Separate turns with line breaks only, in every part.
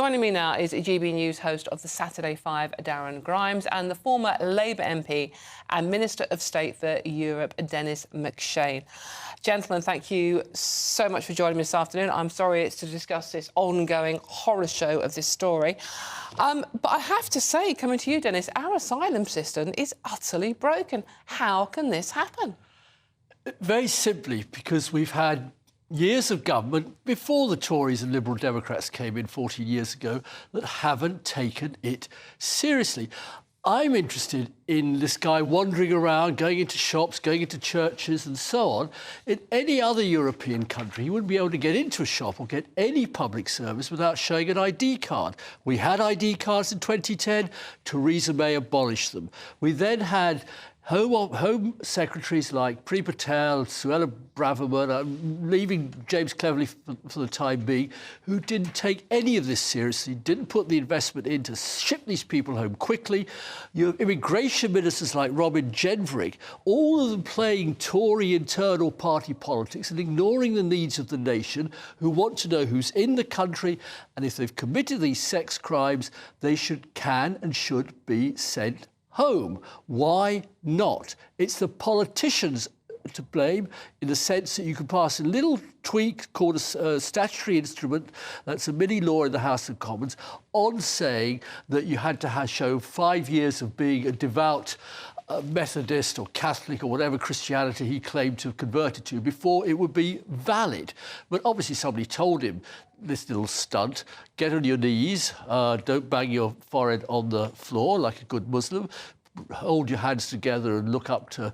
Joining me now is GB News host of the Saturday 5, Darren Grimes, and the former Labour MP and Minister of State for Europe, Dennis McShane. Gentlemen, thank you so much for joining me this afternoon. I'm sorry it's to discuss this ongoing horror show of this story. But I have to say, coming to you, Dennis, our asylum system is utterly broken. How can this happen?
Very simply, because we've had years of government before the Tories and Liberal Democrats came in 14 years ago that haven't taken it seriously. I'm interested in this guy wandering around, going into shops, going into churches and so on. In any other European country, you wouldn't be able to get into a shop or get any public service without showing an ID card. We had ID cards in 2010. Theresa May abolished them. We then had Home Secretaries like Priti Patel, Suella Braverman, leaving James Cleverly for the time being, who didn't take any of this seriously, didn't put the investment in to ship these people home quickly. Your immigration ministers like Robin Jenvrig, all of them playing Tory internal party politics and ignoring the needs of the nation, who want to know who's in the country, and if they've committed these sex crimes, they can and should be sent home. Why not? It's the politicians to blame, in the sense that you can pass a little tweak called a statutory instrument, that's a mini law in the House of Commons, on saying that you had to show 5 years of being a devout Methodist or Catholic or whatever Christianity he claimed to have converted to before it would be valid. But obviously somebody told him, this little stunt, get on your knees, don't bang your forehead on the floor like a good Muslim, hold your hands together and look up to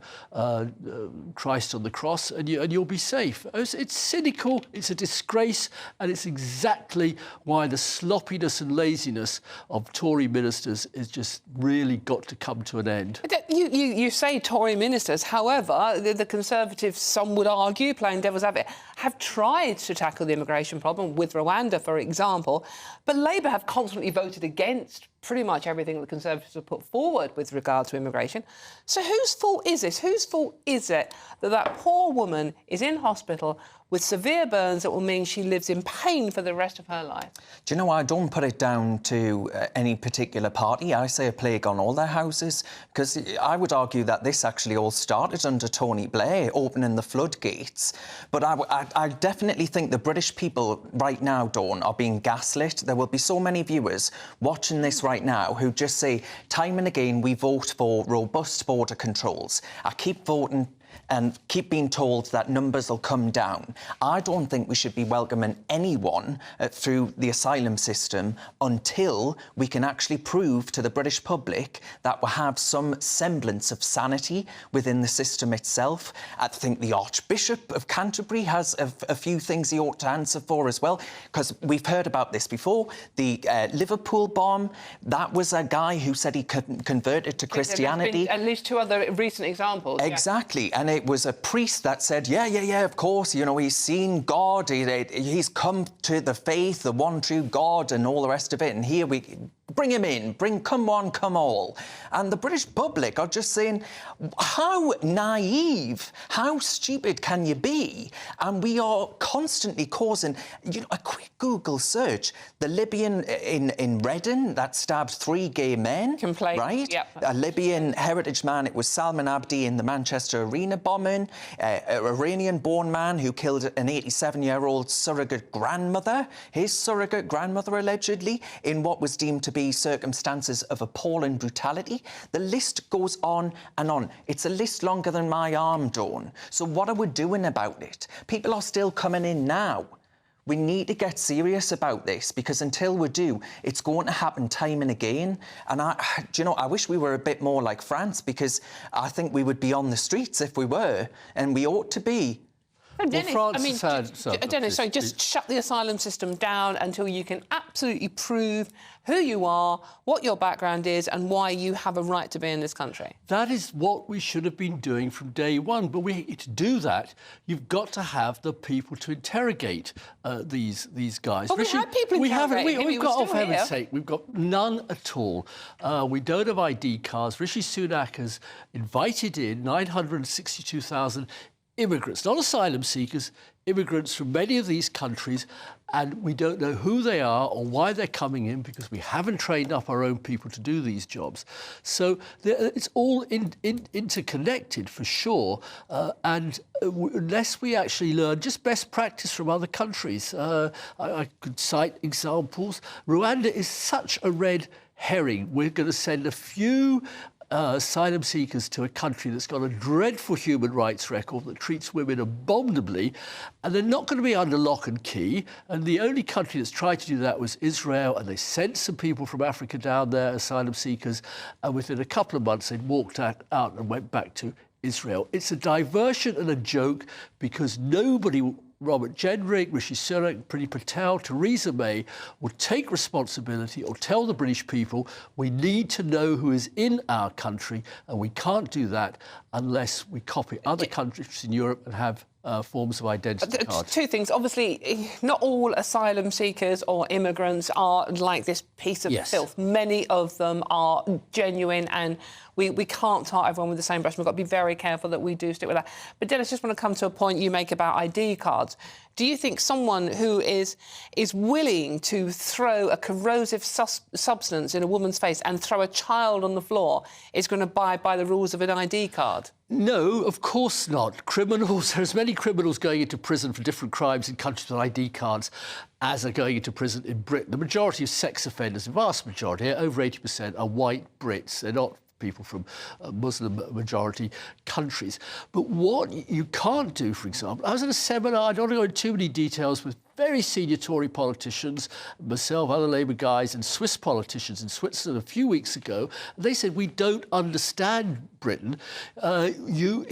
Christ on the cross, and you'll be safe. It's cynical, it's a disgrace, and it's exactly why the sloppiness and laziness of Tory ministers is just really got to come to an end.
You say Tory ministers, however, the Conservatives, some would argue, playing devil's advocate, have tried to tackle the immigration problem with Rwanda, for example, but Labour have constantly voted against pretty much everything the Conservatives have put forward with regard to immigration. So whose fault is this? Whose fault is it that that poor woman is in hospital with severe burns that will mean she lives in pain for the rest of her life?
Do you know, I don't put it down to any particular party. I say a plague on all their houses, because I would argue that this actually all started under Tony Blair, opening the floodgates. But I definitely think the British people right now, Dawn, are being gaslit. There will be so many viewers watching this right now who just say, time and again, we vote for robust border controls. I keep voting and keep being told that numbers will come down. I don't think we should be welcoming anyone through the asylum system until we can actually prove to the British public that we have some semblance of sanity within the system itself. I think the Archbishop of Canterbury has a few things he ought to answer for as well, because we've heard about this before. The Liverpool bomb, that was a guy who said he converted to Christianity.
There's been at least 2 other recent examples.
Exactly. Yeah. And it was a priest that said, yeah, of course, you know, he's seen God, he's come to the faith, the one true God and all the rest of it, and here we bring him in, come one, come all. And the British public are just saying, how naive, how stupid can you be? And we are constantly causing, you know, a quick Google search, the Libyan in Reading that stabbed 3 gay men, right?
Yep.
A Libyan heritage man, it was Salman Abdi in the Manchester Arena bombing, an Iranian-born man who killed an 87-year-old surrogate grandmother, his surrogate grandmother allegedly, in what was deemed to be circumstances of appalling brutality. The list goes on and on. It's a list longer than my arm, Dawn. So what are we doing about it? People are still coming in now. We need to get serious about this, because until we do, it's going to happen time and again. And do you know, I wish we were a bit more like France, because I think we would be on the streets if we were, and we ought to be.
Dennis,
well, France
Dennis, sorry, just shut the asylum system down until you can absolutely prove who you are, what your background is, and why you have a right to be in this country.
That is what we should have been doing from day one. But to do that, you've got to have the people to interrogate these guys.
But we had people interrogating him.
We've got, for heaven's sake, we've got none at all. We don't have ID cards. Rishi Sunak has invited in 962,000 immigrants, not asylum seekers, immigrants from many of these countries, and we don't know who they are or why they're coming in because we haven't trained up our own people to do these jobs. So it's all interconnected for sure, and unless we actually learn just best practice from other countries, I could cite examples. Rwanda is such a red herring. We're going to send a few asylum seekers to a country that's got a dreadful human rights record that treats women abominably, and they're not going to be under lock and key. And the only country that's tried to do that was Israel, and they sent some people from Africa down there, asylum seekers, and within a couple of months they'd walked out and went back to Israel. It's a diversion and a joke because nobody, Robert Jenrick, Rishi Sunak, Priti Patel, Theresa May, will take responsibility or tell the British people we need to know who is in our country, and we can't do that unless we copy other countries in Europe and have forms of identity cards.
Two things. Obviously, not all asylum seekers or immigrants are like this piece of filth. Many of them are genuine, and we can't tar everyone with the same brush. We've got to be very careful that we do stick with that. But Dennis, just want to come to a point you make about ID cards. Do you think someone who is willing to throw a corrosive substance in a woman's face and throw a child on the floor is going to abide by the rules of an ID card?
No, of course not. Criminals, there's many criminals going into prison for different crimes in countries with ID cards as are going into prison in Britain. The majority of sex offenders, the vast majority, over 80%, are white Brits. They're not people from Muslim-majority countries. But what you can't do, for example, I was at a seminar, I don't want to go into too many details, with very senior Tory politicians, myself, other Labour guys, and Swiss politicians in Switzerland a few weeks ago. They said, we don't understand Britain. You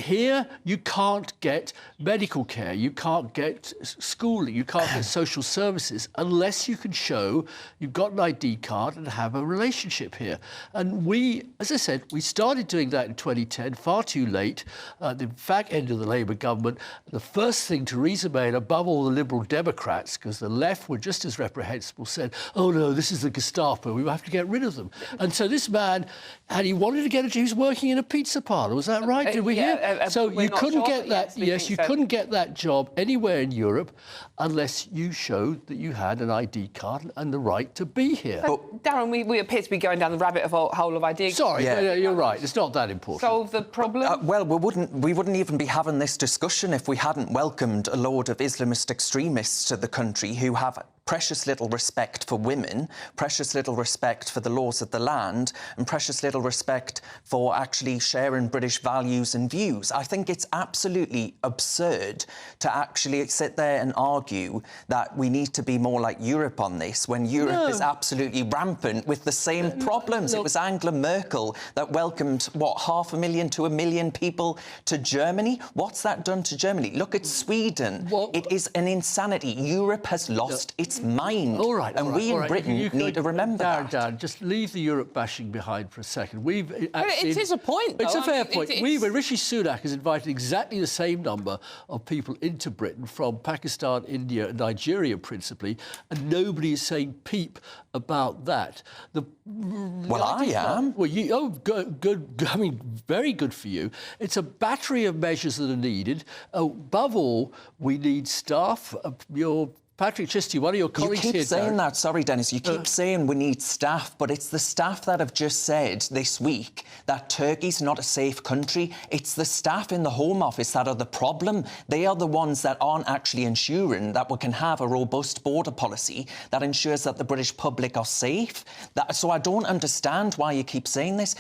can't get medical care, you can't get schooling, you can't get social services unless you can show you've got an ID card and have a relationship here. And we, as I said, we started doing that in 2010, far too late. The back end of the Labour government, the first thing Theresa May, and above all the Liberal Democrats, because the left were just as reprehensible, said, oh no, this is the Gestapo, we have to get rid of them. And so this man, and he wanted to get he was working in a pizza parlour, was that right? Did we hear? So you couldn't get that, you couldn't get that job anywhere in Europe unless you showed that you had an ID card and the right to be here.
But Darren, we appear to be going down the rabbit hole of ID cards.
Sorry, you're right, it's not that important.
Solve the problem?
Well, we wouldn't even be having this discussion if we hadn't welcomed a load of Islamist extremists to the country who have precious little respect for women, precious little respect for the laws of the land, and precious little respect for actually sharing British values and views. I think it's absolutely absurd to actually sit there and argue that we need to be more like Europe on this when Europe is absolutely rampant with the same problems. It was Angela Merkel that welcomed, what, 500,000 to 1 million people to Germany? What's that done to Germany? Look at Sweden. It is an insanity. Europe has lost its mind. We in Britain need to remember that.
Darren, just leave the Europe bashing behind for a second.
It is a point, though.
It's a fair point. Rishi Sunak has invited exactly the same number of people into Britain from Pakistan, India and Nigeria principally, and nobody is saying peep about that.
Well, I am.
Well, good. I mean, very good for you. It's a battery of measures that are needed. Above all, we need staff. Patrick Chisty, one of your colleagues here...
You keep saying that. Sorry, Dennis. You keep saying we need staff, but it's the staff that have just said this week that Turkey's not a safe country. It's the staff in the Home Office that are the problem. They are the ones that aren't actually ensuring that we can have a robust border policy that ensures that the British public are safe. So I don't understand why you keep saying this.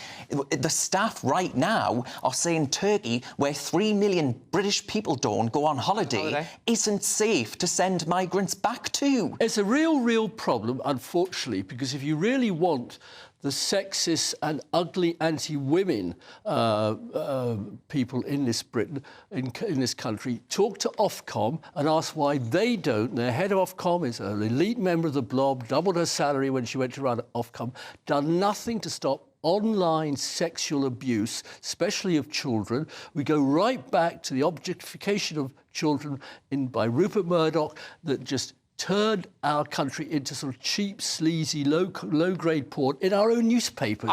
The staff right now are saying Turkey, where 3 million British people don't go on holiday, isn't safe to send migrants back to.
It's a real problem, unfortunately, because if you really want the sexist and ugly anti-women people in this Britain, in this country, talk to Ofcom and ask why they don't. Their head of Ofcom is an elite member of the Blob, doubled her salary when she went to run Ofcom, done nothing to stop online sexual abuse, especially of children. We go right back to the objectification of children by Rupert Murdoch that just turned our country into sort of cheap, sleazy, low-grade porn in our own newspapers.